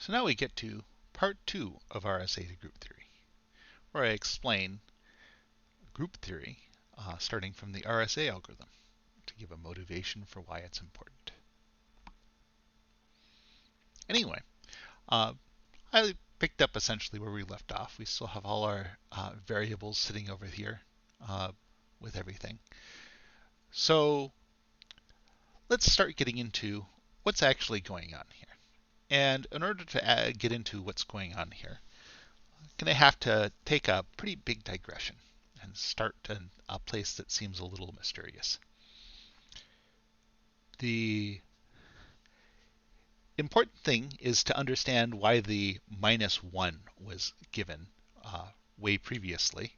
So now we get to part 2 of RSA to group theory, where I explain group theory starting from the RSA algorithm to give a motivation for why it's important. Anyway, uh, I picked up essentially where we left off. We still have all our variables sitting over here with everything. So let's start getting into what's actually going on here. And in order to get into what's going on here, I'm going to have to take a pretty big digression and start in a place that seems a little mysterious. The important thing is to understand why the -1 was given way previously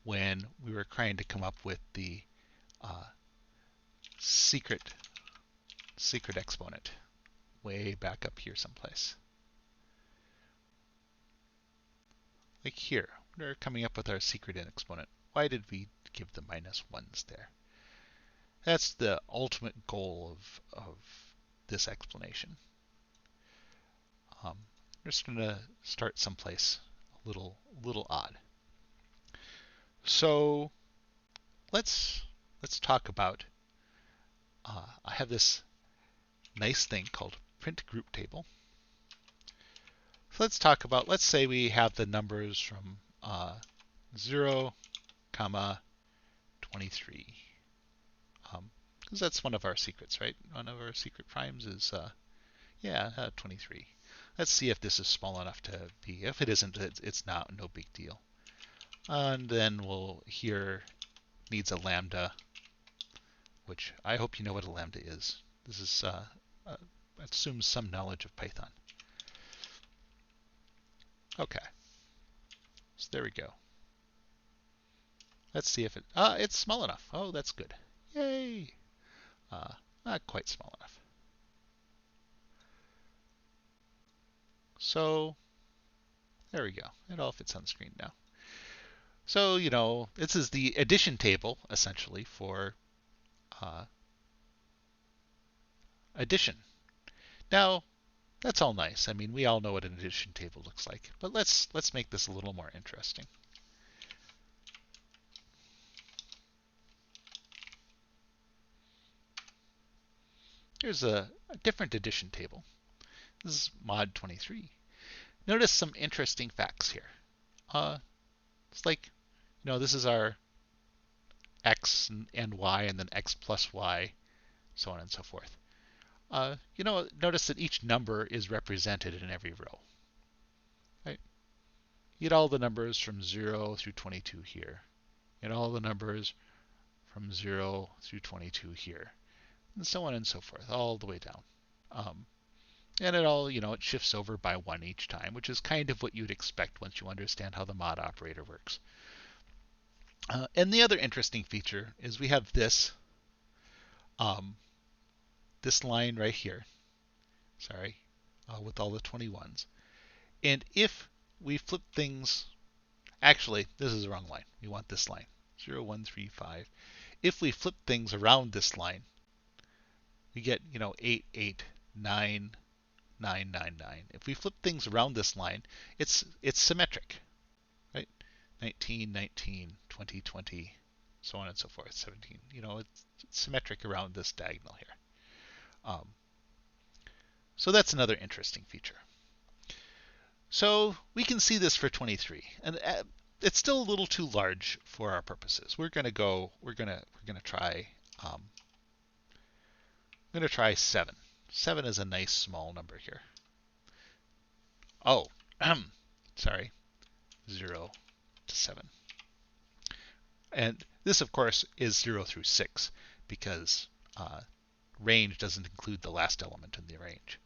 when we were trying to come up with the uh, secret exponent way back up here someplace. Like here, we're coming up with our secret exponent. Why did we give the -1s there? That's the ultimate goal of this explanation. I'm just going to start someplace a little odd. So let's talk about. I have this nice thing called print group table. So let's talk about. Let's say we have the numbers from 0, 23. Because that's one of our secrets, right? One of our secret primes is 23. Let's see if this is small enough to be. If it isn't, it's not no big deal. And then we'll here needs a lambda, which I hope you know what a lambda is. This is assumes some knowledge of Python. Okay, so there we go. Let's see if it's small enough. Oh, that's good. Yay! Not quite small enough. So there we go. It all fits on the screen now. So, this is the addition table, essentially, for addition. Now, that's all nice. I mean, we all know what an addition table looks like. But let's make this a little more interesting. Here's a different addition table. This is mod 23. Notice some interesting facts here. It's like, this is our x and y, and then x plus y, so on and so forth. Notice that each number is represented in every row. Right? You get all the numbers from 0 through 22 here. You get all the numbers from 0 through 22 here. And so on and so forth, all the way down. And it all, it shifts over by 1 each time, which is kind of what you'd expect once you understand how the mod operator works. And the other interesting feature is we have this line right here, with all the 21s. And if we flip things, actually, this is the wrong line. We want this line, 0, 1, 3, 5. If we flip things around this line, we get, 8, 8, 9, 9, 9, 9. If we flip things around this line, it's symmetric, right? 19, 19, 20, 20, so on and so forth, 17. It's symmetric around this diagonal here. So that's another interesting feature. So we can see this for 23, and it's still a little too large for our purposes. We're gonna try 7. 7 is a nice small number here. Oh, sorry, 0 to 7. And this, of course, is 0 through 6 because range doesn't include the last element in the range.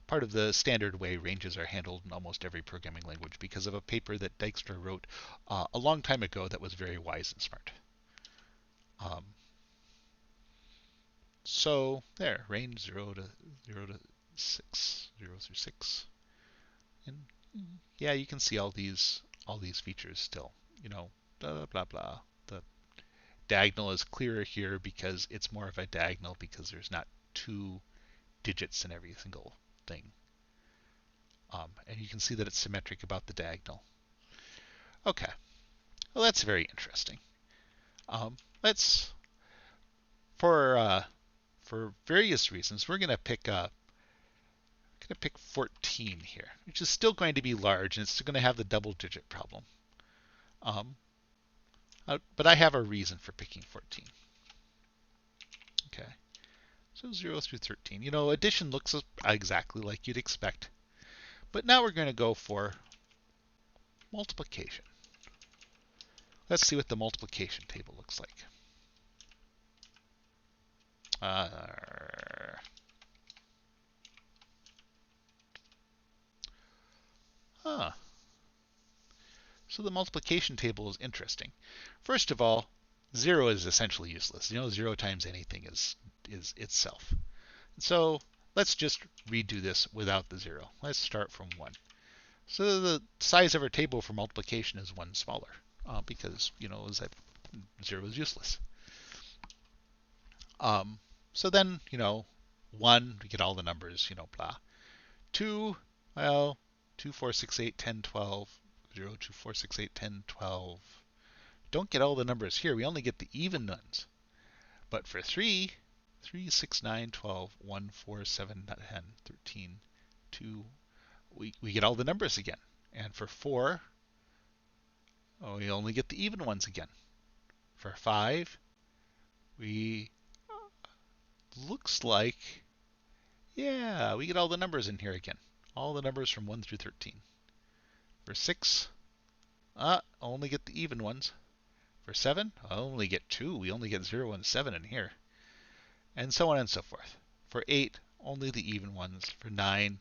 Part of the standard way ranges are handled in almost every programming language because of a paper that Dijkstra wrote a long time ago that was very wise and smart. So there, range 0 to 6, 0 through 6. And yeah, you can see all these features still. Blah blah blah. The diagonal is clearer here because it's more of a diagonal because there's not 2 digits in every single thing. And you can see that it's symmetric about the diagonal. Okay, well that's very interesting. Let's for various reasons we're going to pick 14 here, which is still going to be large and it's still going to have the double-digit problem. But I have a reason for picking 14. Okay, so 0 through 13. Addition looks exactly like you'd expect. But now we're going to go for multiplication. Let's see what the multiplication table looks like. So the multiplication table is interesting. First of all, 0 is essentially useless. 0 times anything is itself. So let's just redo this without the 0. Let's start from 1. So the size of our table for multiplication is 1 smaller because, 0 is useless. So then, 1, we get all the numbers, blah. 2, well, 2, 4, 6, 8, 10, 12. 0, 2, 4, 6, 8, 10, 12. Don't get all the numbers here. We only get the even ones. But for 3, 3, 6, 9, 12, 1, 4, 7, 10, 13, 2, we get all the numbers again. And for 4, we only get the even ones again. For 5, looks like, yeah, we get all the numbers in here again. All the numbers from 1 through 13. For 6, only get the even ones. For 7, I only get 2. We only get 0 and 7 in here. And so on and so forth. For 8, only the even ones. For 9.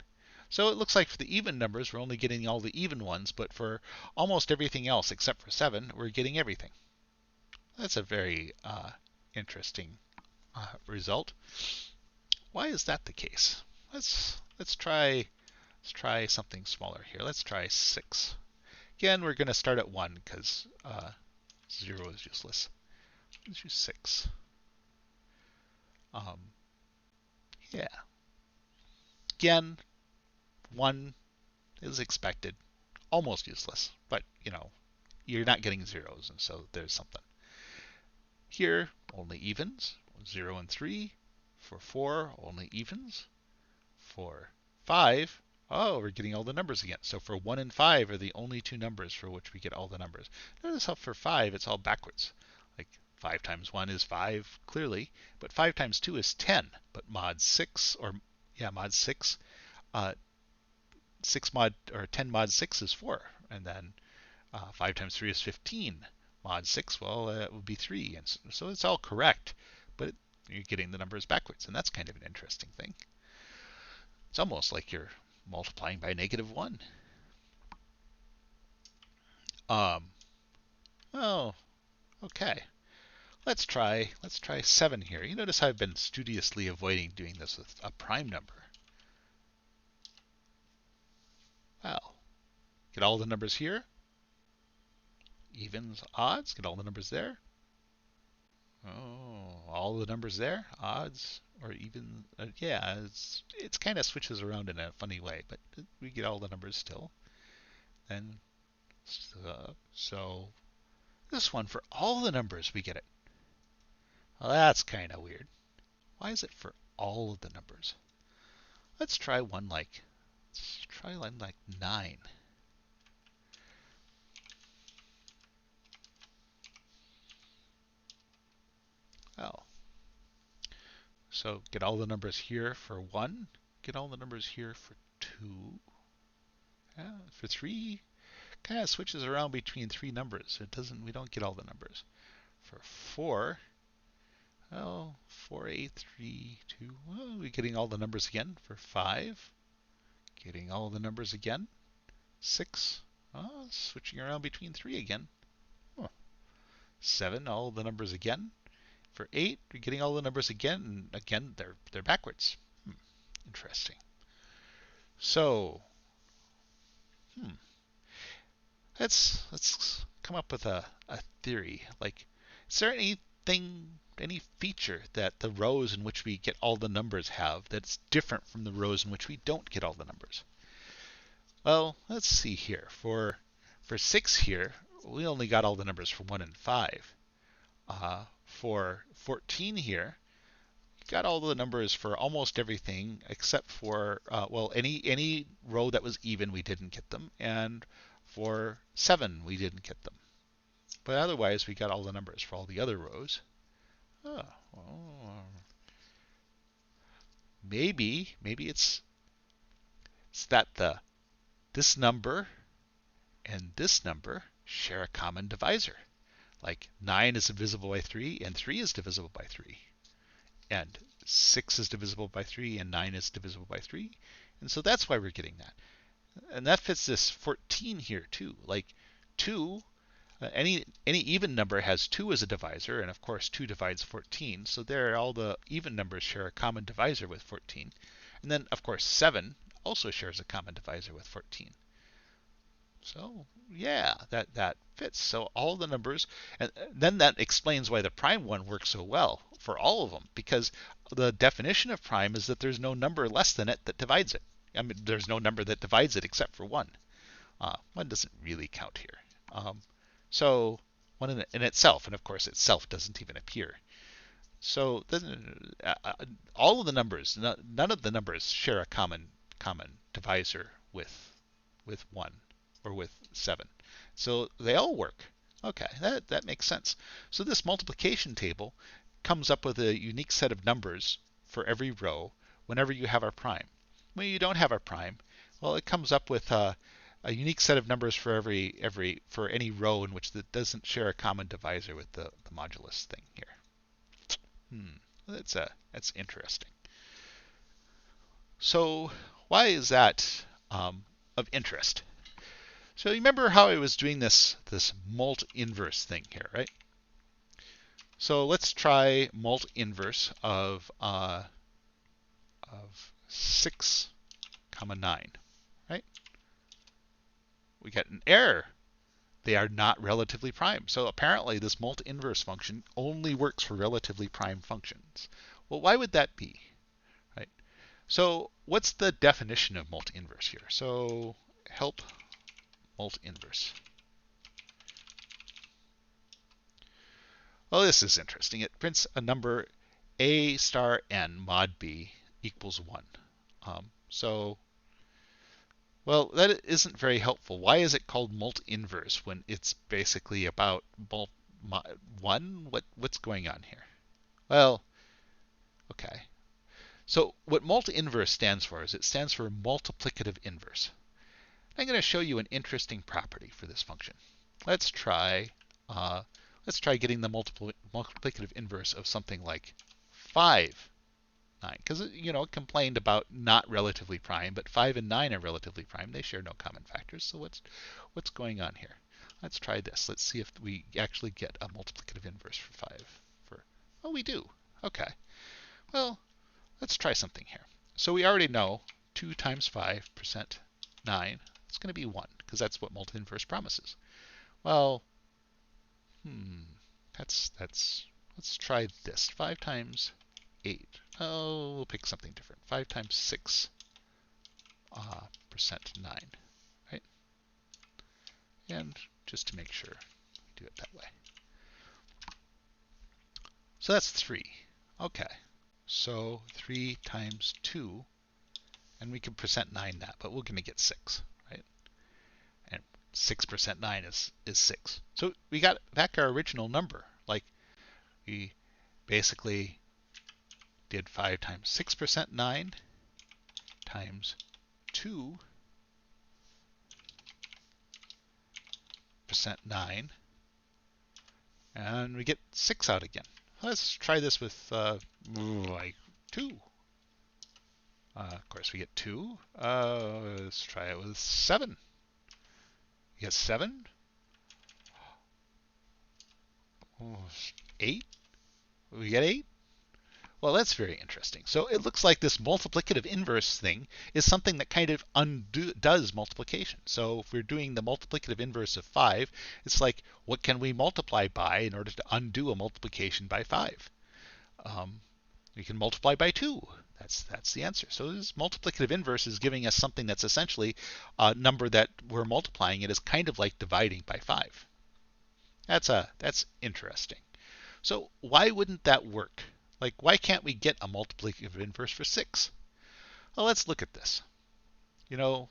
So it looks like for the even numbers, we're only getting all the even ones, but for almost everything else except for 7, we're getting everything. That's a very interesting result. Why is that the case? Let's try something smaller here. Let's try 6. Again, we're going to start at 1 because 0 is useless. Let's use 6. Yeah. Again, 1 is expected. Almost useless, but you're not getting zeros, and so there's something. Here, only evens. 0 and 3. For 4, only evens. For 5, we're getting all the numbers again. So for 1 and 5 are the only two numbers for which we get all the numbers. Notice how for 5 it's all backwards. Like 5 times 1 is 5, clearly, but 5 times 2 is 10. But mod 6, mod 6, 6 mod, or 10 mod 6 is 4. And then 5 times 3 is 15. Mod 6, well, it would be 3. And so it's all correct, but you're getting the numbers backwards, and that's kind of an interesting thing. It's almost like you're multiplying by -1. Oh, okay. Let's try 7 here. You notice I've been studiously avoiding doing this with a prime number. Well, get all the numbers here. Evens, odds, get all the numbers there. Oh, all the numbers there, odds, or even, yeah, it's kind of switches around in a funny way, but we get all the numbers still. And so this one, for all the numbers, we get it. Well, that's kind of weird. Why is it for all of the numbers? Let's try one like 9. Oh. So get all the numbers here for 1. Get all the numbers here for 2. Yeah, for 3, kind of switches around between 3 numbers. We don't get all the numbers. For 4, well, 4, 8, 3, 2, well, we're getting all the numbers again. For 5, getting all the numbers again. 6, switching around between 3 again. 7, all the numbers again. For 8, we're getting all the numbers again, and again, they're backwards. Interesting. So, let's come up with a theory. Like, is there any feature that the rows in which we get all the numbers have that's different from the rows in which we don't get all the numbers? Well, let's see here. For 6 here, we only got all the numbers for 1 and 5. For 14 here, we got all the numbers for almost everything except for, well, any row that was even, we didn't get them. And for 7, we didn't get them. But otherwise, we got all the numbers for all the other rows. Oh, well, maybe it's that this number and this number share a common divisor. Like 9 is divisible by 3 and 3 is divisible by 3. And 6 is divisible by 3 and 9 is divisible by 3. And so that's why we're getting that. And that fits this 14 here too. Like 2, any even number has 2 as a divisor, and of course 2 divides 14. So there all the even numbers share a common divisor with 14. And then of course 7 also shares a common divisor with 14. So yeah, that fits. So all the numbers, and then that explains why the prime one works so well for all of them, because the definition of prime is that there's no number less than it that divides it. I mean, there's no number that divides it except for 1. 1 doesn't really count here. So 1 in itself, and of course itself doesn't even appear. So all of the numbers, none of the numbers share a common divisor with 1 or with 7. So they all work. Okay, that makes sense. So this multiplication table comes up with a unique set of numbers for every row whenever you have a prime. When you don't have a prime, well, it comes up with a unique set of numbers for for any row in which it doesn't share a common divisor with the modulus thing here. That's interesting. So why is that of interest? So you remember how I was doing this mult inverse thing here, right? So let's try mult inverse of 6, 9, right? We get an error. They are not relatively prime. So apparently this mult inverse function only works for relatively prime functions. Well, why would that be? Right? So what's the definition of mult inverse here? So help mult inverse. Well, this is interesting. It prints a number a star n mod b equals 1. Well, that isn't very helpful. Why is it called mult inverse when it's basically about mult 1? What's going on here? Well, okay. So what mult inverse stands for is it stands for multiplicative inverse. I'm going to show you an interesting property for this function. Let's try getting the multiplicative inverse of something like 5, 9, because it complained about not relatively prime, but 5 and 9 are relatively prime. They share no common factors. So what's going on here? Let's try this. Let's see if we actually get a multiplicative inverse for 5. Oh, we do. Okay. Well, let's try something here. So we already know 2 times 5% 9. It's going to be 1, because that's what mult inverse promises. Well, let's try this. 5 times 8. Oh, we'll pick something different. 5 times 6 percent 9, right? And just to make sure, do it that way. So that's 3. Okay. So 3 times 2, and we can percent 9 that, but we're going to get 6, right? And 6% 9 is 6. So we got back our original number. Like we basically did 5 times 6% 9 times 2% 9, and we get 6 out again. Let's try this with like 2. Of course, we get 2. Let's try it with 7. We get 7. 8. We get 8. Well, that's very interesting. So it looks like this multiplicative inverse thing is something that kind of does multiplication. So if we're doing the multiplicative inverse of 5, it's like, what can we multiply by in order to undo a multiplication by 5? We can multiply by 2. That's the answer. So this multiplicative inverse is giving us something that's essentially a number that we're multiplying. It is kind of like dividing by 5. That's interesting. So why wouldn't that work? Like, why can't we get a multiplicative inverse for 6? Well, let's look at this. You know,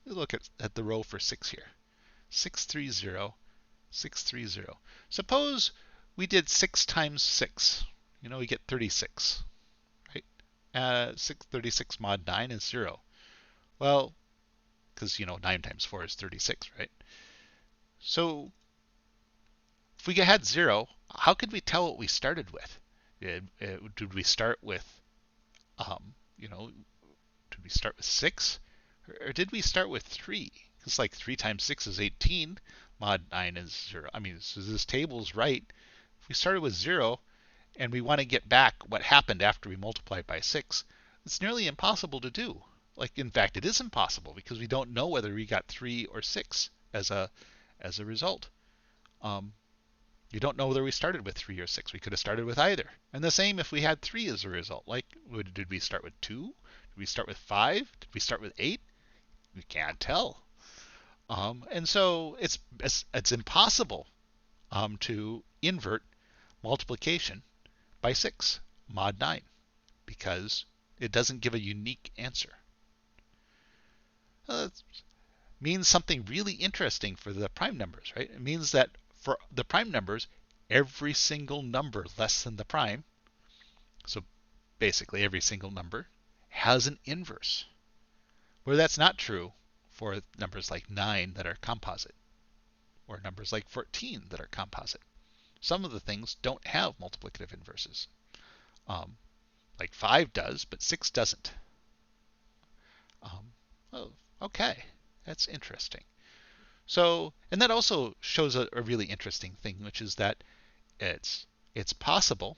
look at the row for 6 here. 630, 630. Suppose we did 6 times 6. We get 36, right? 636 mod 9 is 0. Well, because, 9 times 4 is 36, right? So if we had 0, how could we tell what we started with? Did we start with, did we start with 6? Or did we start with 3? It's like 3 times 6 is 18. Mod 9 is 0. I mean, so this table's right. If we started with 0 and we want to get back what happened after we multiplied by 6, it's nearly impossible to do. Like, in fact, it is impossible because we don't know whether we got 3 or 6 as a result. You don't know whether we started with 3 or 6. We could have started with either. And the same if we had 3 as a result. Like, did we start with 2? Did we start with 5? Did we start with 8? We can't tell. And so it's impossible to invert multiplication by 6 mod 9 because it doesn't give a unique answer. That means something really interesting for the prime numbers, right? It means that for the prime numbers, every single number less than the prime, so basically every single number, has an inverse. Where that's not true for numbers like 9 that are composite, or numbers like 14 that are composite. Some of the things don't have multiplicative inverses. Like 5 does, but 6 doesn't. Oh, okay, that's interesting. So, and that also shows a really interesting thing, which is that it's possible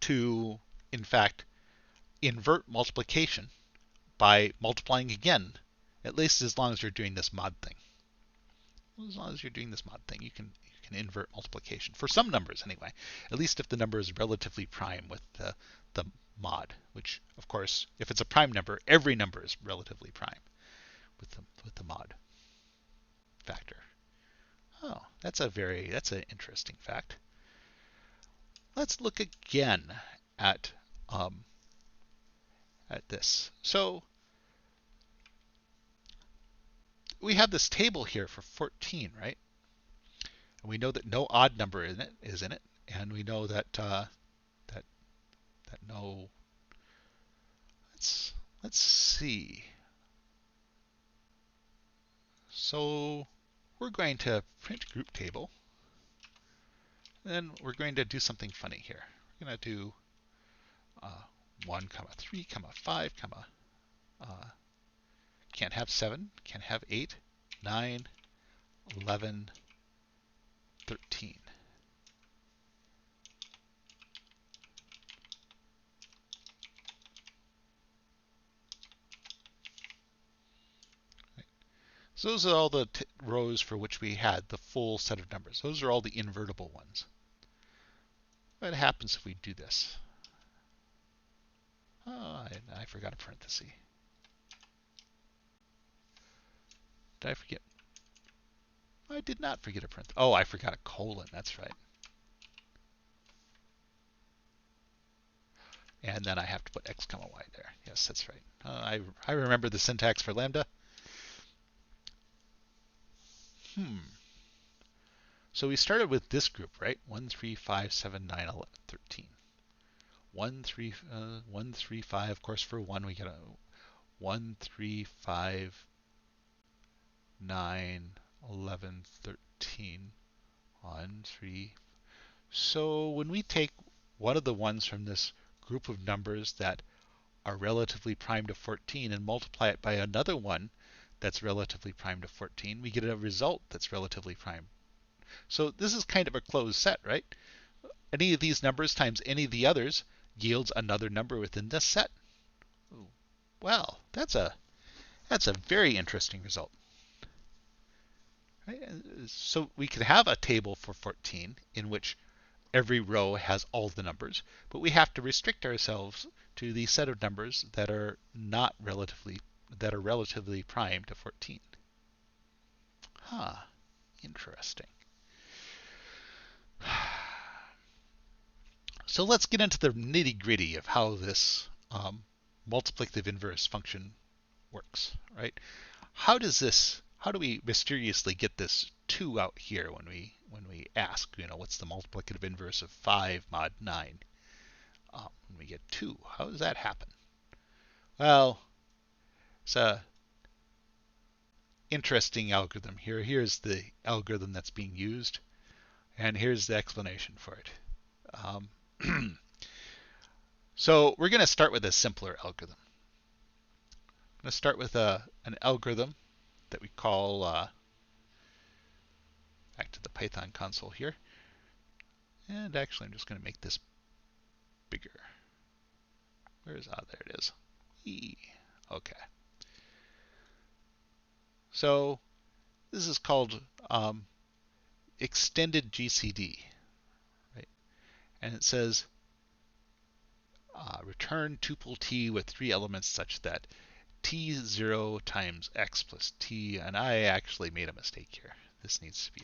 to, in fact, invert multiplication by multiplying again, at least as long as you're doing this mod thing. As long as you're doing this mod thing, you can invert multiplication for some numbers anyway. At least if the number is relatively prime with the mod, which of course, if it's a prime number, every number is relatively prime with the mod factor. Oh, that's an interesting fact. Let's look again at this. So we have this table here for 14, right? And we know that no odd number is in it, and we know that that no. Let's see. So we're going to print group table. Then we're going to do something funny here. We're going to do 1, 3, 5, can't have 7, can't have 8, 9, 11, 13. So those are all the rows for which we had the full set of numbers. Those are all the invertible ones. What happens if we do this? Oh, I forgot a parenthesis. Did I forget? I did not forget a parenthesis. Oh, I forgot a colon. That's right. And then I have to put x comma y there. Yes, that's right. I remember the syntax for lambda. So we started with this group, right? 1, 3, 5, 7, 9, 11, 13. 1, 3, 1, 3, 5. Of course, for 1, we get a 1, 3, 5, 9, 11, 13. 1, 3. So when we take one of the ones from this group of numbers that are relatively prime to 14 and multiply it by another one that's relatively prime to 14, we get a result that's relatively prime. So this is kind of a closed set, right? Any of these numbers times any of the others yields another number within this set. Well, that's a very interesting result. Right? So we could have a table for 14 in which every row has all the numbers, but we have to restrict ourselves to the set of numbers that are not relatively prime to 14. Huh, interesting. So let's get into the nitty-gritty of how this multiplicative inverse function works, right? How do we mysteriously get this 2 out here when we ask, what's the multiplicative inverse of 5 mod 9? When we get 2, how does that happen? Well, it's a interesting algorithm here. Here's the algorithm that's being used, and here's the explanation for it. So we're going to start with a simpler algorithm. I'm going to start with an algorithm that we call, back to the Python console here. And actually, I'm just going to make this bigger. There it is. Okay. So this is called extended GCD, right? And it says return tuple t with 3 elements such that t0 times x plus t, and I actually made a mistake here. This needs to be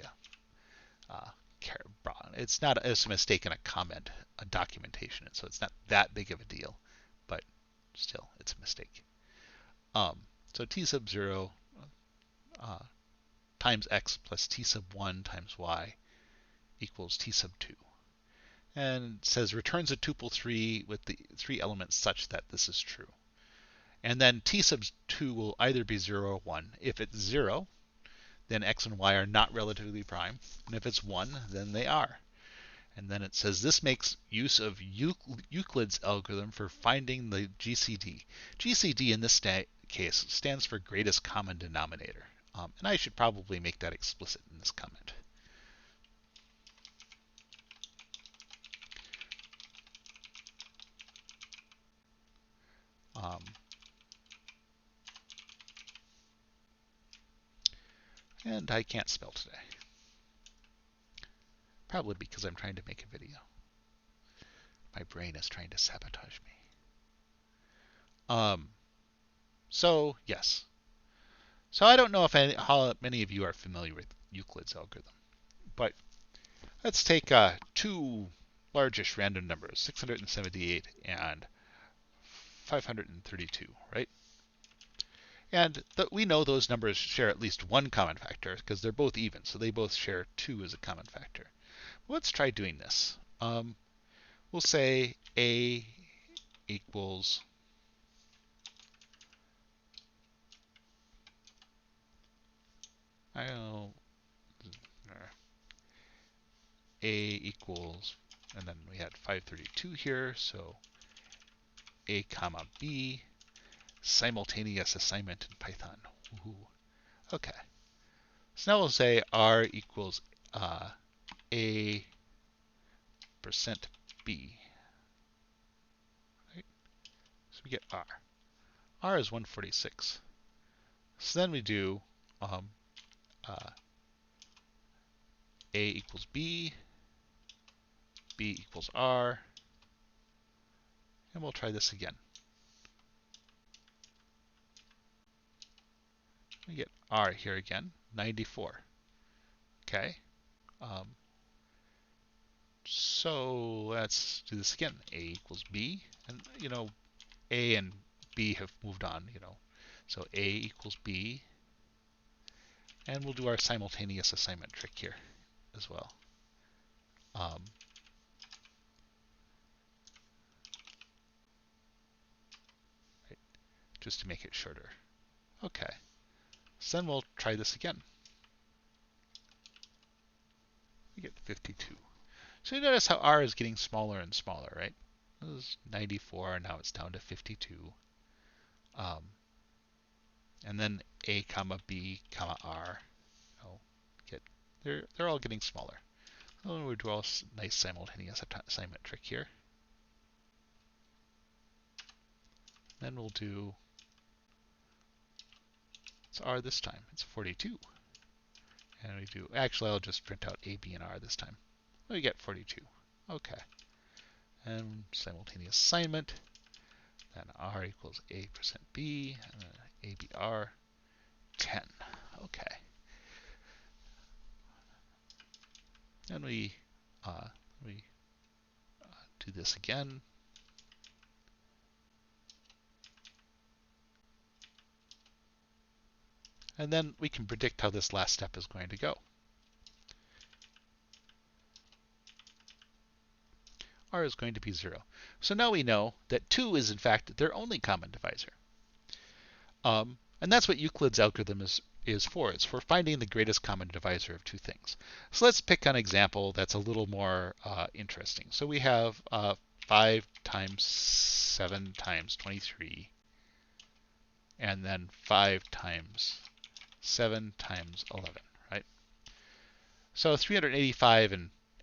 it's not a mistake in a comment, a documentation, so it's not that big of a deal, but still, it's a mistake. So t sub 0 times x plus t sub 1 times y equals t sub 2. And it says returns a tuple 3 with the 3 elements such that this is true. And then t sub 2 will either be 0 or 1. If it's 0, then x and y are not relatively prime. And if it's 1, then they are. And then it says this makes use of Euclid's algorithm for finding the GCD. GCD in this case stands for greatest common denominator. And I should probably make that explicit in this comment. And I can't spell today. Probably because I'm trying to make a video. My brain is trying to sabotage me. So, yes. So I don't know how many of you are familiar with Euclid's algorithm. But let's take 2 largish random numbers, 678 and 532, right? And we know those numbers share at least one common factor because they're both even, so they both share 2 as a common factor. Let's try doing this. We'll say A equals A equals, and then we had 532 here, so A comma B, simultaneous assignment in Python. Ooh. Okay. So now we'll say R equals A percent B. Right? So we get R. R is 146. So then we do A equals B, B equals R, and we'll try this again. We get R here again, 94. Okay. So let's do this again. A equals B, and A and B have moved on, So A equals B, and we'll do our simultaneous assignment trick here as well. Right, just to make it shorter. Okay. So then we'll try this again. We get 52. So you notice how R is getting smaller and smaller, right? It was 94, now it's down to 52. And then A comma B comma R, they're all getting smaller. So we'll do a nice simultaneous assignment trick here. Then we'll do, it's R this time, it's 42. And we do, actually I'll just print out A, B, and R this time. We get 42. Okay. And simultaneous assignment. Then R equals A% B, and then ABR 10. Okay. And we do this again. And then we can predict how this last step is going to go. R is going to be 0. So now we know that 2 is in fact their only common divisor. And that's what Euclid's algorithm is for. It's for finding the greatest common divisor of two things. So let's pick an example that's a little more interesting. So we have 5 times 7 times 23, and then 5 times 7 times 11, right? So 385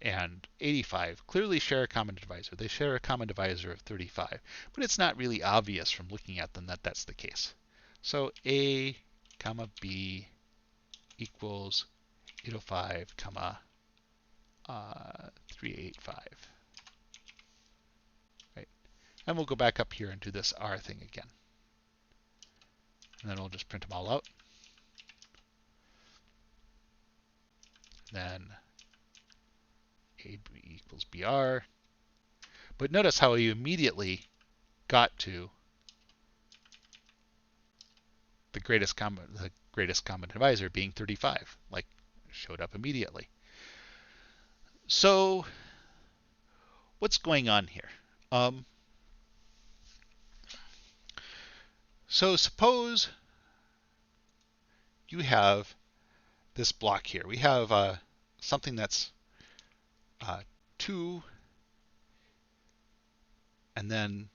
and 85 clearly share a common divisor. They share a common divisor of 35, but it's not really obvious from looking at them that that's the case. So A comma B equals 805 comma 385. Right? And we'll go back up here and do this R thing again. And then we'll just print them all out. Then AB equals BR. But notice how you immediately got to the greatest common divisor being 35, like showed up immediately. So what's going on here? So suppose you have this block here. We have something that's 2, and then,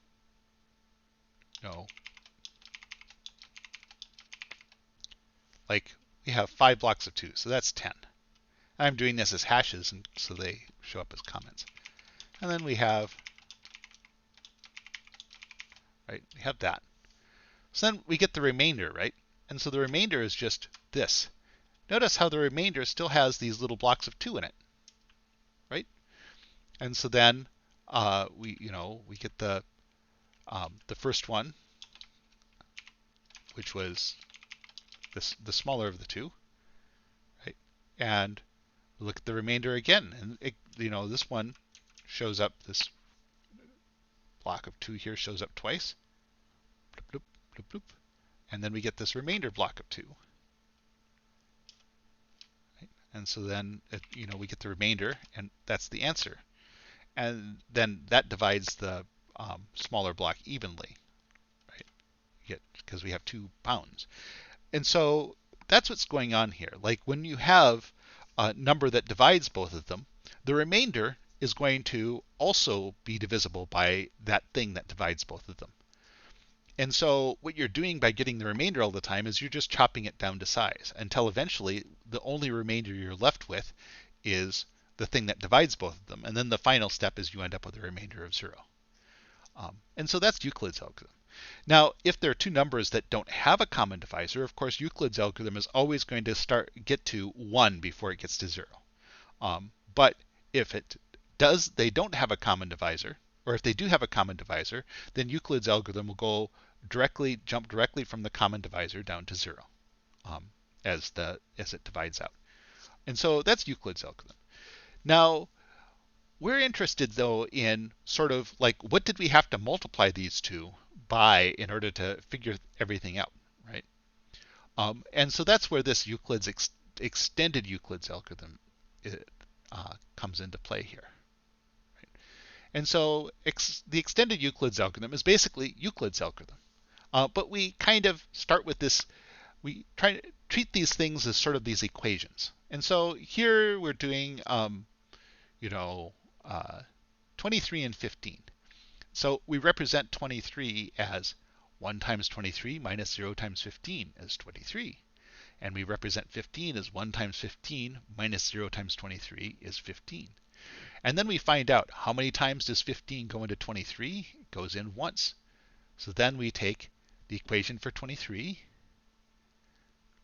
like we have 5 blocks of 2, so that's 10. I'm doing this as hashes, and so they show up as comments. And then we have, right, we have that. So then we get the remainder, right? And so the remainder is just this. Notice how the remainder still has these little blocks of 2 in it, right? And so then we get the first one, which was the smaller of the 2, right? And look at the remainder again, and this one shows up. This block of 2 here shows up twice. Bloop, bloop, bloop, bloop. And then we get this remainder block of 2. Right? And so then we get the remainder, and that's the answer. And then that divides the smaller block evenly, right? Because we have 2 pounds. And so that's what's going on here. Like when you have a number that divides both of them, the remainder is going to also be divisible by that thing that divides both of them. And so what you're doing by getting the remainder all the time is you're just chopping it down to size until eventually the only remainder you're left with is the thing that divides both of them. And then the final step is you end up with a remainder of 0. And so that's Euclid's algorithm. Now, if there are 2 numbers that don't have a common divisor, of course, Euclid's algorithm is always going to get to 1 before it gets to 0. But if they don't have a common divisor, or if they do have a common divisor, then Euclid's algorithm will jump directly from the common divisor down to 0 as it divides out. And so that's Euclid's algorithm. Now, we're interested, though, in sort of like what did we have to multiply these two by in order to figure everything out, right? And so that's where this extended Euclid's algorithm comes into play here. Right? And so the extended Euclid's algorithm is basically Euclid's algorithm. But we kind of start with this. We try to treat these things as sort of these equations. And so here we're doing 23 and 15. So we represent 23 as 1 times 23 minus 0 times 15 is 23. And we represent 15 as 1 times 15 minus 0 times 23 is 15. And then we find out how many times does 15 go into 23? It goes in once. So then we take the equation for 23,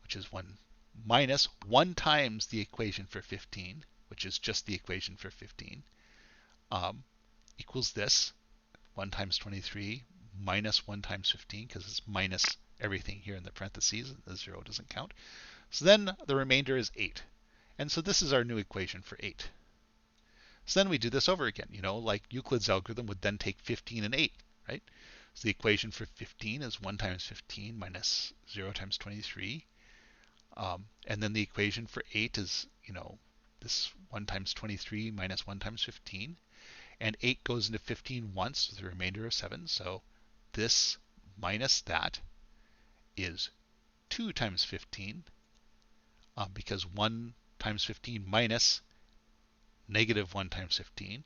which is 1 minus 1 times the equation for 15, which is just the equation for 15, equals this, 1 times 23 minus 1 times 15 because it's minus everything here in the parentheses. The 0 doesn't count. So then the remainder is 8. And so this is our new equation for 8. So then we do this over again, like Euclid's algorithm would then take 15 and 8, right? So the equation for 15 is 1 times 15 minus 0 times 23. And then the equation for 8 is, this 1 times 23 minus 1 times 15. And 8 goes into 15 once with a remainder of 7. So this minus that is 2 times 15, because 1 times 15 minus negative 1 times 15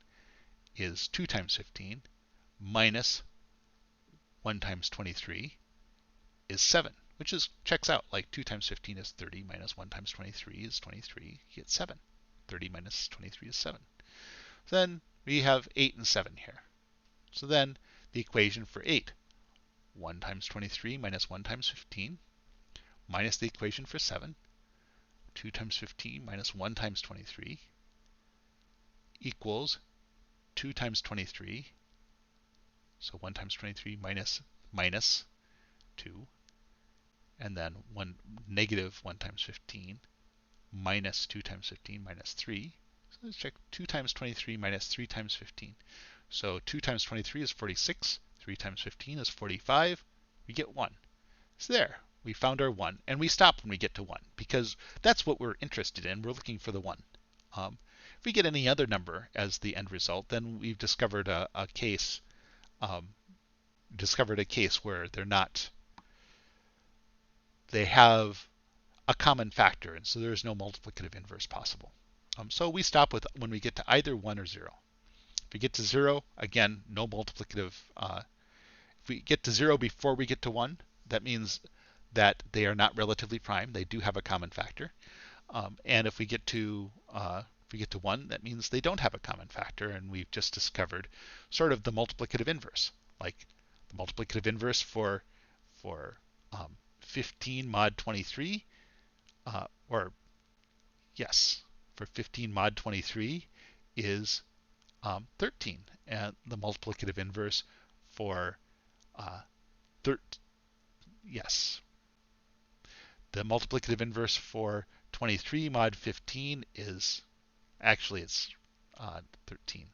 is 2 times 15, minus 1 times 23 is 7, which checks out. Like 2 times 15 is 30, minus 1 times 23 is 23. You get 7. 30 minus 23 is 7. So then we have 8 and 7 here. So then the equation for 8, 1 times 23 minus 1 times 15, minus the equation for 7, 2 times 15 minus 1 times 23, equals 2 times 23. So 1 times 23 minus 2, and then negative 1 times 15 minus 2 times 15 minus 3. So let's check 2 times 23 minus 3 times 15. So 2 times 23 is 46. 3 times 15 is 45. We get 1. So there, we found our 1. And we stop when we get to 1 because that's what we're interested in. We're looking for the 1. If we get any other number as the end result, then we've discovered a case where they have a common factor, and so there's no multiplicative inverse possible. So we stop when we get to either 1 or 0. If we get to 0, again, no multiplicative. If we get to 0 before we get to 1, that means that they are not relatively prime. They do have a common factor. And if we get to 1, that means they don't have a common factor, and we've just discovered sort of the multiplicative inverse, like the multiplicative inverse for 15 mod 23, for 15 mod 23 is 13, and the multiplicative inverse for the multiplicative inverse for 23 mod 15 is it's 13.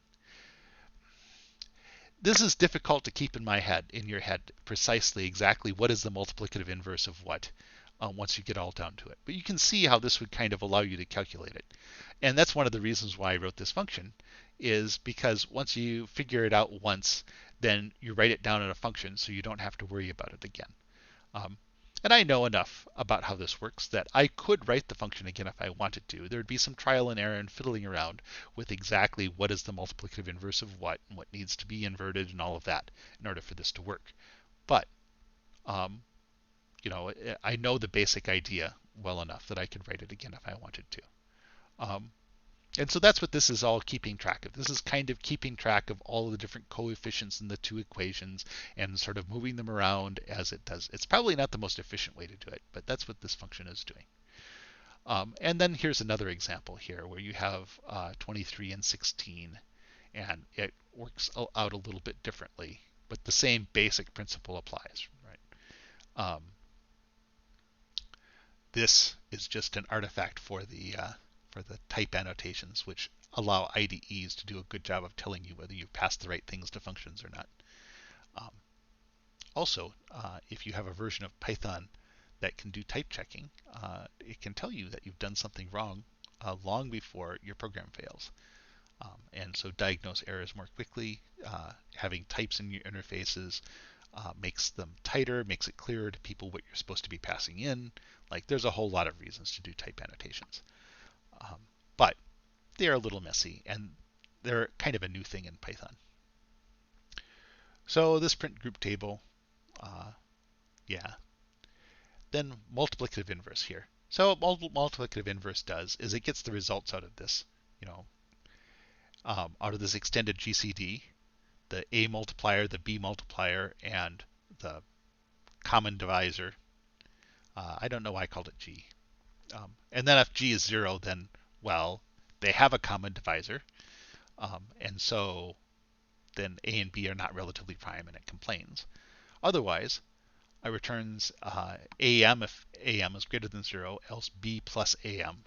This is difficult to keep in your head precisely exactly what is the multiplicative inverse of what once you get all down to it. But you can see how this would kind of allow you to calculate it. And that's one of the reasons why I wrote this function, is because once you figure it out once, then you write it down in a function so you don't have to worry about it again. And I know enough about how this works that I could write the function again if I wanted to. There would be some trial and error and fiddling around with exactly what is the multiplicative inverse of what and what needs to be inverted and all of that in order for this to work. But I know the basic idea well enough that I could write it again if I wanted to. And so that's what this is all keeping track of. This is kind of keeping track of all of the different coefficients in the two equations and sort of moving them around as it does. It's probably not the most efficient way to do it, but that's what this function is doing. And then here's another example here where you have 23 and 16, and it works out a little bit differently, but the same basic principle applies, right? This is just an artifact for the type annotations, which allow IDEs to do a good job of telling you whether you've passed the right things to functions or not. Also, if you have a version of Python that can do type checking, it can tell you that you've done something wrong long before your program fails. And so diagnose errors more quickly. Having types in your interfaces makes them tighter, makes it clearer to people what you're supposed to be passing in. Like, there's a whole lot of reasons to do type annotations. But they're a little messy, and they're kind of a new thing in Python. So this print group table, Then multiplicative inverse here. So what multiplicative inverse does is it gets the results out of this, out of this extended GCD, the A multiplier, the B multiplier, and the common divisor. I don't know why I called it G. And then if G is 0, then, well, they have a common divisor. And so then A and B are not relatively prime and it complains. Otherwise, it returns AM if AM is greater than 0, else B plus AM,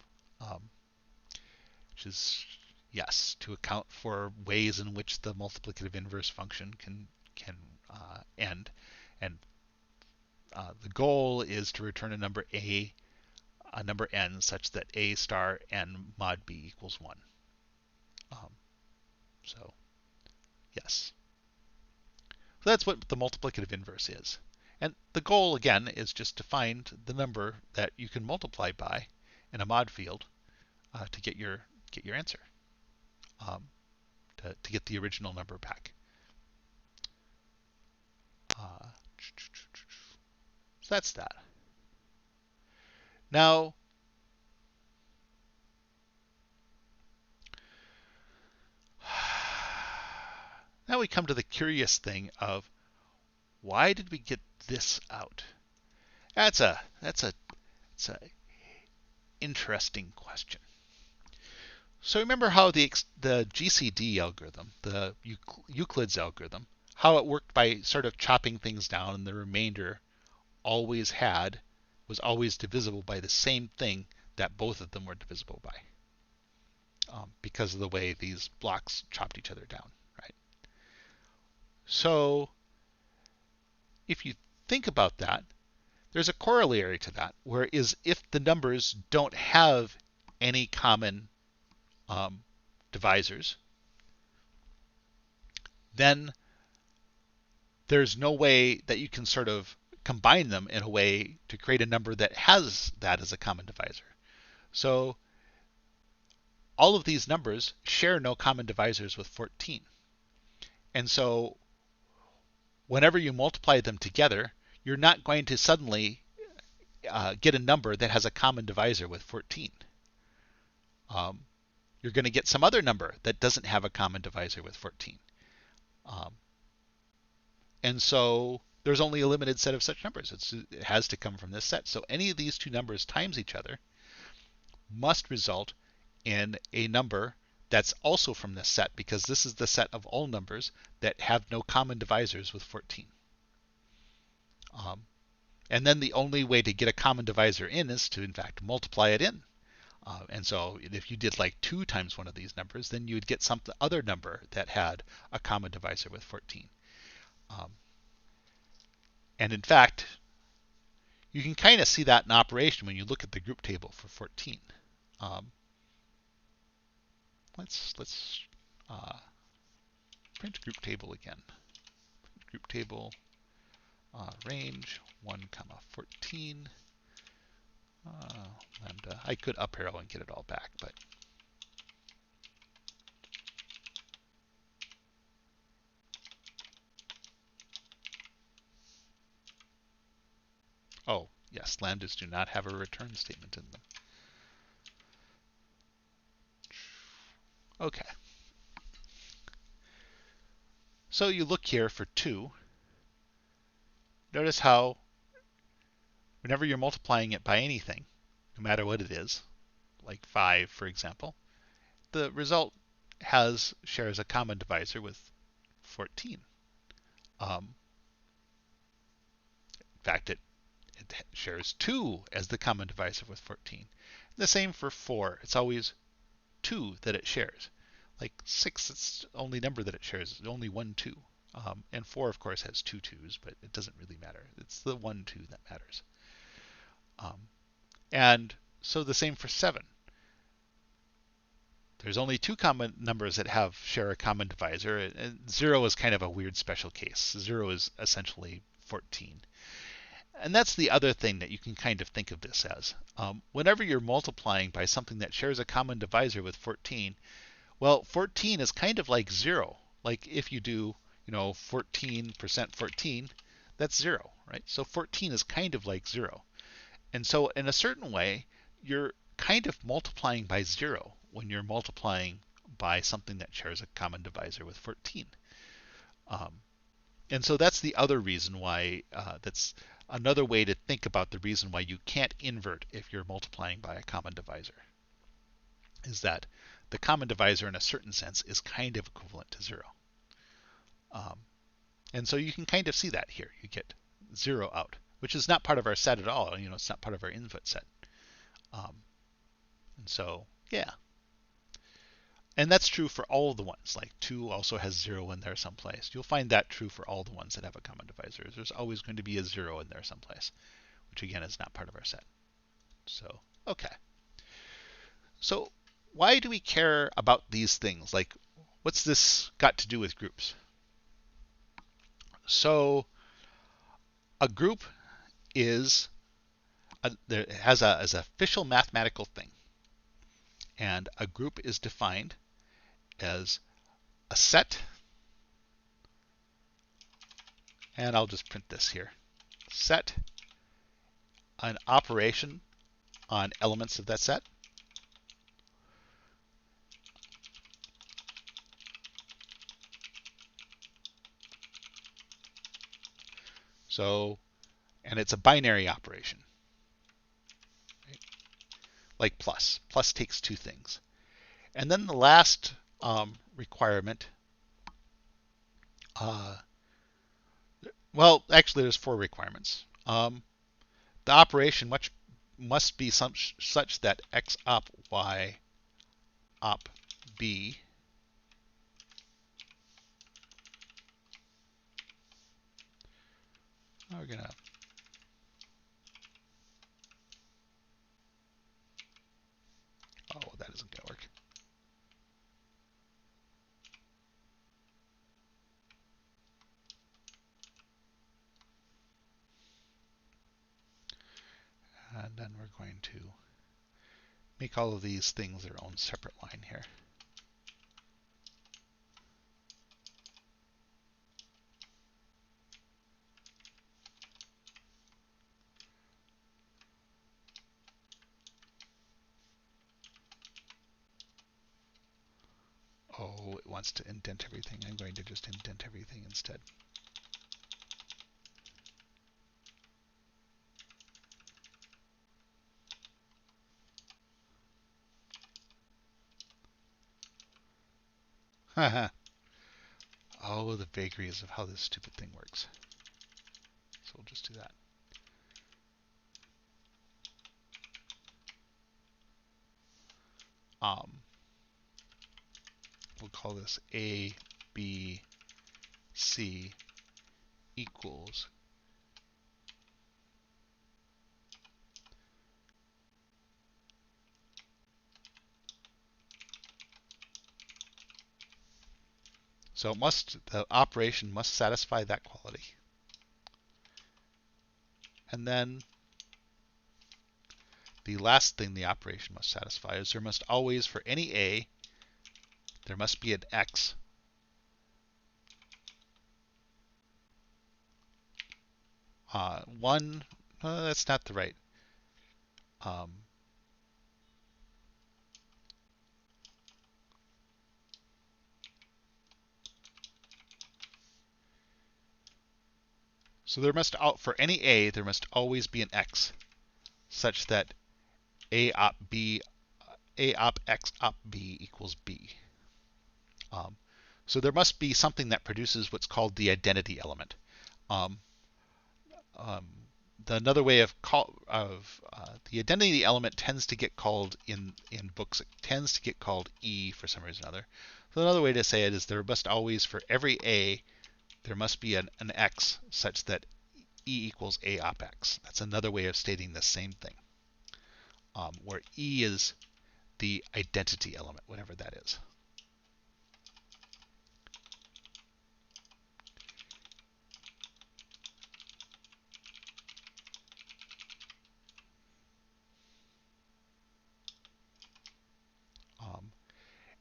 which is yes, to account for ways in which the multiplicative inverse function can end. And the goal is to return a number n such that A star n mod B equals 1. So yes. So that's what the multiplicative inverse is. And the goal, again, is just to find the number that you can multiply by in a mod field to get your answer, to get the original number back. So that's that. Now, we come to the curious thing of why did we get this out? That's a interesting question. So remember how the GCD algorithm, the Euclid's algorithm, how it worked by sort of chopping things down, and the remainder was always divisible by the same thing that both of them were divisible by, because of the way these blocks chopped each other down, right? So if you think about that, there's a corollary to that, whereas if the numbers don't have any common divisors, then there's no way that you can sort of combine them in a way to create a number that has that as a common divisor. So all of these numbers share no common divisors with 14. And so whenever you multiply them together, you're not going to suddenly get a number that has a common divisor with 14. You're going to get some other number that doesn't have a common divisor with 14. And so there's only a limited set of such numbers. It has to come from this set. So any of these two numbers times each other must result in a number that's also from this set, because this is the set of all numbers that have no common divisors with 14. And then the only way to get a common divisor in is to, in fact, multiply it in. And so if you did like 2 times one of these numbers, then you would get some other number that had a common divisor with 14. And in fact, you can kind of see that in operation when you look at the group table for 14. Let's print group table again. Group table range 1, 14. Lambda. I could up arrow and get it all back, but oh yes, lambdas do not have a return statement in them. Okay. So you look here for 2. Notice how whenever you're multiplying it by anything, no matter what it is, like 5, for example, the result shares a common divisor with 14. In fact, it shares 2 as the common divisor with 14. The same for 4. It's always 2 that it shares. Like 6, it's the only number that it shares. It's only 1, 2. And 4, of course, has 2 2s, but it doesn't really matter. It's the 1, 2 that matters. And so the same for 7. There's only 2 common numbers that share a common divisor, and 0 is kind of a weird special case. 0 is essentially 14. And that's the other thing that you can kind of think of this as. Whenever you're multiplying by something that shares a common divisor with 14, well, 14 is kind of like 0. Like if you do, 14% 14, that's 0, right? So 14 is kind of like 0. And so in a certain way, you're kind of multiplying by 0 when you're multiplying by something that shares a common divisor with 14. And so that's the other reason why, that's another way to think about the reason why you can't invert if you're multiplying by a common divisor, is that the common divisor in a certain sense is kind of equivalent to 0. Um, and so you can kind of see that here. You get 0 out, which is not part of our set at all. It's not part of our input set. And so, yeah. And that's true for all of the ones. Like 2 also has 0 in there someplace. You'll find that true for all the ones that have a common divisor. There's always going to be a 0 in there someplace, which again is not part of our set. So, okay. So why do we care about these things? Like, what's this got to do with groups? So a group is has an official mathematical thing. And a group is defined as a set, and I'll just print this here, set, an operation on elements of that set, so, and it's a binary operation, right? Like plus. Plus takes 2 things. And then the last requirement, well, actually there's 4 requirements. The operation must be such that x op y op b we're gonna that isn't gonna work. And then we're going to make all of these things their own separate line here. Oh, it wants to indent everything. I'm going to just indent everything instead. Haha. Oh, the vagaries of how this stupid thing works. So we'll just do that. We'll call this A, B, C equals so the operation must satisfy that quality. And then the last thing the operation must satisfy is there must always, for any A, there must be an X one, that's not the right. So there must, for any A, there must always be an X such that A op B, A op X op B equals B. So there must be something that produces what's called the identity element. Another way of the identity element tends to get called in books. It tends to get called E for some reason or other. So another way to say it is there must always, for every A, there must be an X such that E equals A op X. That's another way of stating the same thing. Where E is the identity element, whatever that is.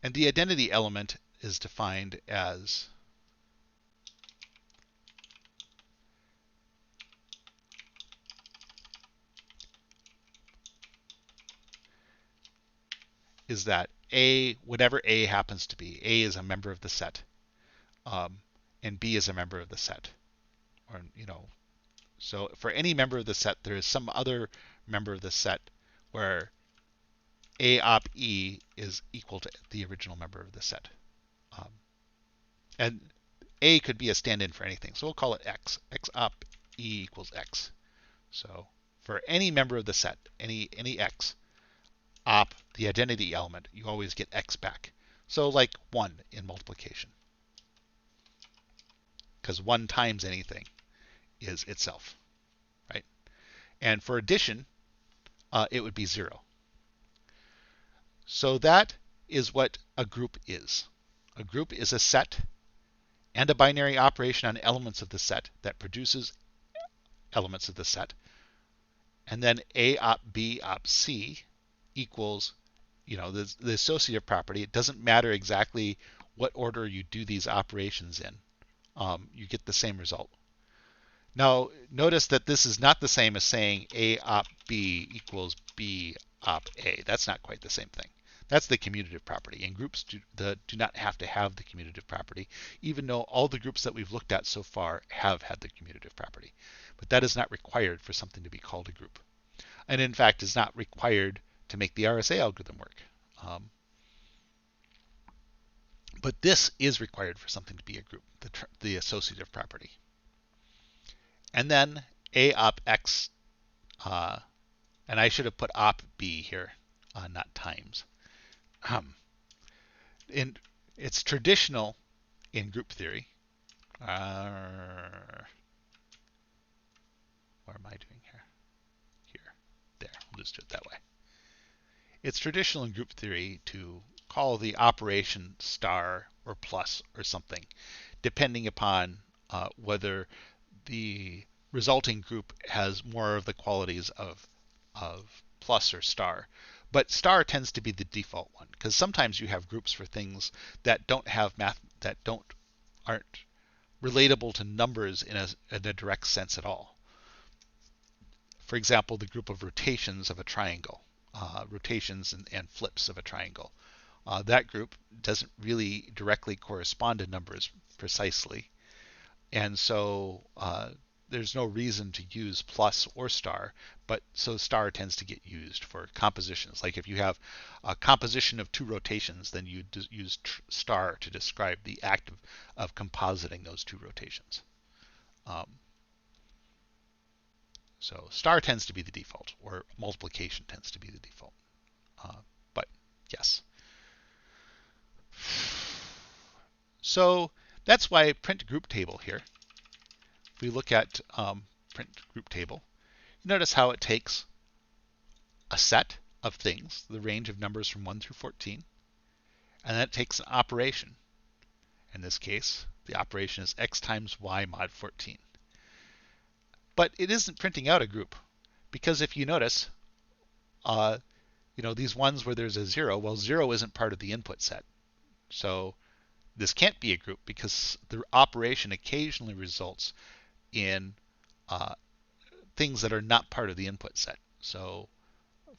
And the identity element is defined as is that A, whatever A happens to be, A is a member of the set, and B is a member of the set. Or, so for any member of the set, there is some other member of the set where A op E is equal to the original member of the set. And A could be a stand-in for anything. So we'll call it X. X op E equals X. So for any member of the set, any X, op the identity element, you always get X back. So like 1 in multiplication. Because 1 times anything is itself, right? And for addition, it would be 0. So that is what a group is. A group is a set and a binary operation on elements of the set that produces elements of the set. And then A op B op C equals, the associative property. It doesn't matter exactly what order you do these operations in. You get the same result. Now, notice that this is not the same as saying A op B equals B op A. That's not quite the same thing. That's the commutative property. And groups do not have to have the commutative property, even though all the groups that we've looked at so far have had the commutative property. But that is not required for something to be called a group. And in fact, is not required to make the RSA algorithm work. But this is required for something to be a group, the associative property. And then A op X, and I should have put op B here, not times. It's traditional in group theory. What am I doing here? Here. There. We'll just do it that way. It's traditional in group theory to call the operation star or plus or something, depending upon whether the resulting group has more of the qualities of plus or star. But star tends to be the default one, because sometimes you have groups for things that don't have math, that aren't relatable to numbers in a direct sense at all. For example, the group of rotations of a triangle, rotations and flips of a triangle. That group doesn't really directly correspond to numbers precisely. And so there's no reason to use plus or star, but so star tends to get used for compositions. Like if you have a composition of 2 rotations, then you use star to describe the act of compositing those 2 rotations. So star tends to be the default, or multiplication tends to be the default. But yes. So that's why print group table here. If we look at print group table, notice how it takes a set of things, the range of numbers from 1 through 14, and then it takes an operation. In this case, the operation is x times y mod 14. But it isn't printing out a group, because if you notice, these ones where there's a 0, well, 0 isn't part of the input set. So this can't be a group because the operation occasionally results in things that are not part of the input set. So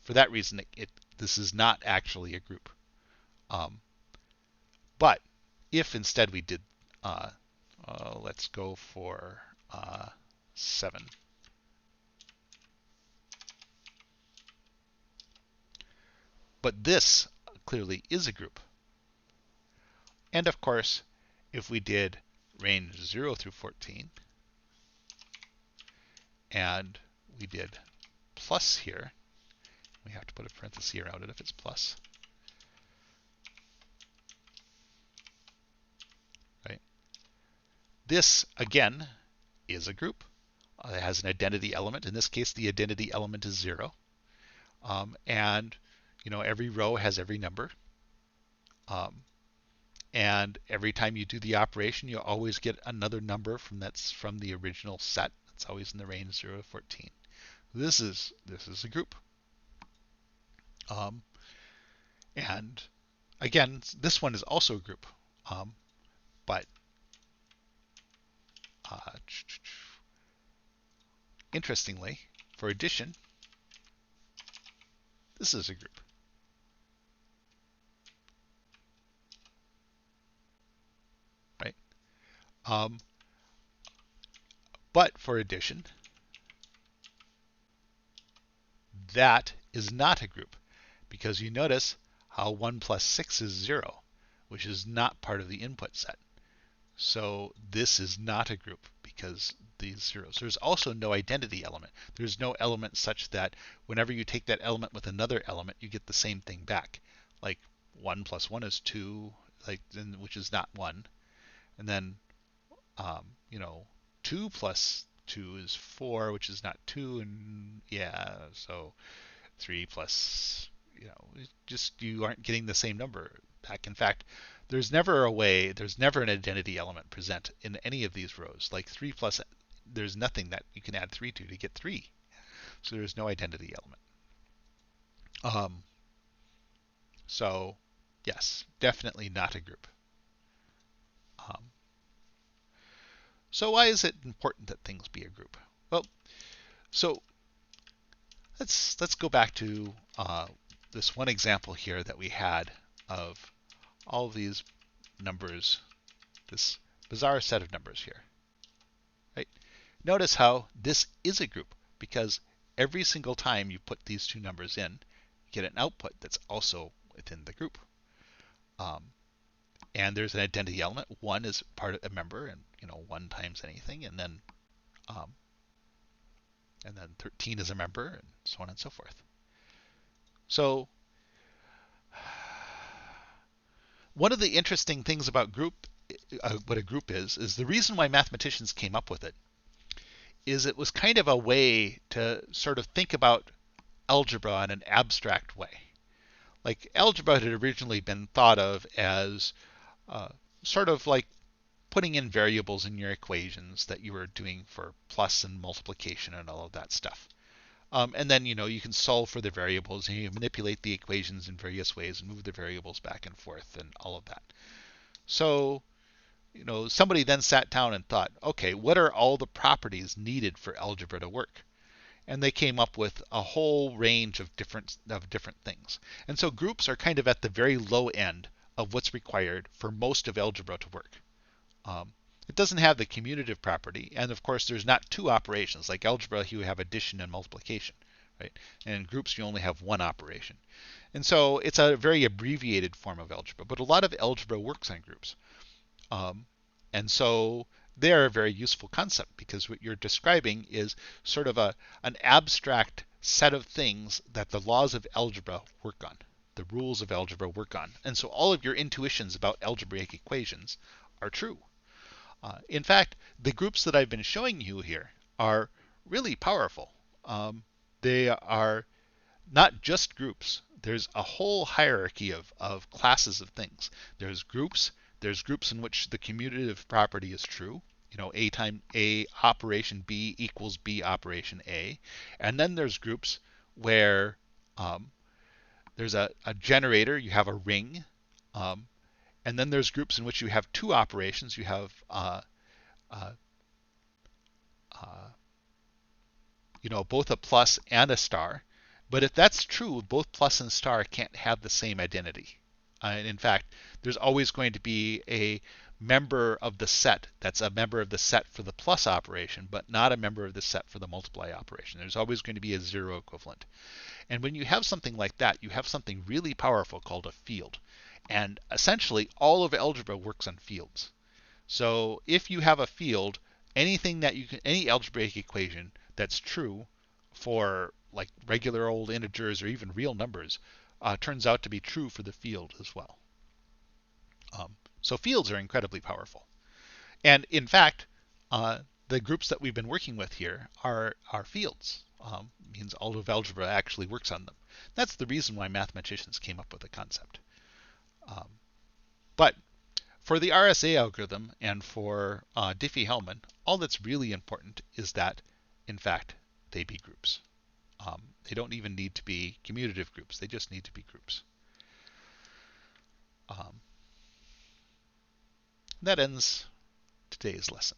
for that reason, this is not actually a group. But if instead we did, let's go for 7. But this clearly is a group. And of course, if we did range 0 through 14, and we did plus here, we have to put a parenthesis around it if it's plus. Right? This, again, is a group. It has an identity element. In this case, the identity element is 0. And every row has every number. And every time you do the operation, you always get another number from the original set. It's always in the range 0 to 14. This is a group. And again, this one is also a group. But interestingly, for addition, this is a group. Right? But for addition, that is not a group, because you notice how 1 plus 6 is 0, which is not part of the input set. So this is not a group because these zeros. There's also no identity element. There's no element such that whenever you take that element with another element, you get the same thing back. Like 1 plus 1 is 2, which is not 1. And then, you know, 2 plus 2 is 4, which is not 2. And yeah, so 3 plus, just you aren't getting the same number back. In fact, there's never an identity element present in any of these rows. Like 3 plus, there's nothing that you can add 3 to get 3. So there's no identity element. So yes, definitely not a group. So why is it important that things be a group? Well, so let's go back to this one example here that we had of all of these numbers, this bizarre set of numbers here. Right? Notice how this is a group because every single time you put these two numbers in, you get an output that's also within the group. And there's an identity element. 1 is part of a member, and 1 times anything, and then 13 is a member, and so on and so forth. So one of the interesting things about what a group is the reason why mathematicians came up with it is it was kind of a way to sort of think about algebra in an abstract way. Like algebra had originally been thought of as sort of like putting in variables in your equations that you were doing for plus and multiplication and all of that stuff. And then, you can solve for the variables and you manipulate the equations in various ways and move the variables back and forth and all of that. So, somebody then sat down and thought, okay, what are all the properties needed for algebra to work? And they came up with a whole range of different things. And so groups are kind of at the very low end of what's required for most of algebra to work. It doesn't have the commutative property, and of course there's not two operations. Like algebra, you have addition and multiplication, right? And in groups, you only have one operation. And so it's a very abbreviated form of algebra, but a lot of algebra works on groups. And so they're a very useful concept because what you're describing is sort of an abstract set of things that the laws of algebra work on, the rules of algebra work on. And so all of your intuitions about algebraic equations are true. In fact, the groups that I've been showing you here are really powerful. They are not just groups. There's a whole hierarchy of classes of things. There's groups in which the commutative property is true. A times A operation B equals B operation A. And then there's groups where there's a generator, you have a ring. And then there's groups in which you have two operations. You have both a plus and a star. But if that's true, both plus and star can't have the same identity. And in fact, there's always going to be a member of the set that's a member of the set for the plus operation, but not a member of the set for the multiply operation. There's always going to be a zero equivalent. And when you have something like that, you have something really powerful called a field. And essentially, all of algebra works on fields. So if you have a field, any algebraic equation that's true for like regular old integers or even real numbers turns out to be true for the field as well. So fields are incredibly powerful. And in fact, the groups that we've been working with here are fields. Means all of algebra actually works on them. That's the reason why mathematicians came up with the concept. But for the RSA algorithm and for Diffie-Hellman, all that's really important is that, in fact, they be groups. They don't even need to be commutative groups. They just need to be groups. That ends today's lesson.